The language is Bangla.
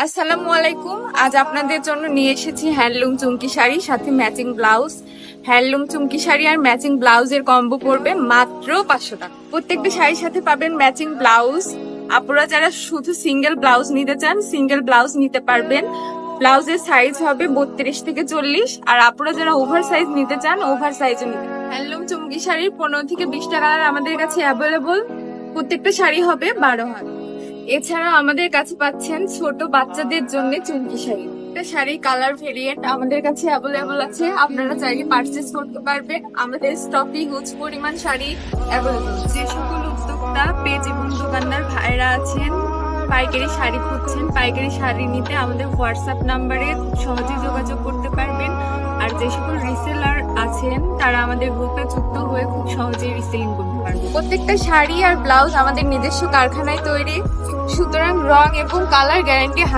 আসসালামু আলাইকুম। আজ আপনাদের জন্য নিয়ে এসেছি হ্যান্ডলুম চুমকি শাড়ি, সাথে ম্যাচিং ব্লাউজ। হ্যান্ডলুম চুমকি শাড়ি আর ম্যাচিং ব্লাউজের কম্বো পড়বে মাত্র 500 টাকা। প্রত্যেকটা শাড়ির সাথে পাবেন ম্যাচিং ব্লাউজ। আপনারা যারা শুধু সিঙ্গেল ব্লাউজ নিতে চান, সিঙ্গেল ব্লাউজ নিতে পারবেন। ব্লাউজের সাইজ হবে 32 থেকে 40, আর আপনারা যারা ওভার সাইজ নিতে চান, ওভার সাইজও নিতে পারেন। হ্যান্ডলুম চুমকি শাড়ির 15 থেকে 20টা কালার আমাদের কাছে অ্যাভেলেবল। প্রত্যেকটা শাড়ি হবে 12 হাত। এছাড়া আমাদের কাছে পাচ্ছেন ছোট বাচ্চাদের জন্য চুমকি শাড়ি। একটা শাড়ির কালার ভেরিয়েন্ট আমাদের কাছে অ্যাভেলেবল আছে, আপনারা চাইলে পারচেজ করতে পারবেন। আমাদের স্টকে হিউজ পরিমাণ শাড়ি অ্যাভেলেবল। যে সকল উদ্যোক্তা, পেজ এবং দোকানদার ভাইরা আছেন, পাইকারি শাড়ি খুঁজছেন, পাইকারি শাড়ি নিতে আমাদের হোয়াটসঅ্যাপ নাম্বারে খুব সহজে যোগাযোগ করতে পারবেন। আর যে সকল রিসেলার আছেন তারা আমাদের গ্রুপে যুক্ত হয়ে খুব সহজেই রিসেলিং করতে পারবেন। প্রত্যেকটা শাড়ি আর ব্লাউজ আমাদের নিজস্ব কারখানায় তৈরি, সুতরাং রং এবং কালার গ্যারান্টি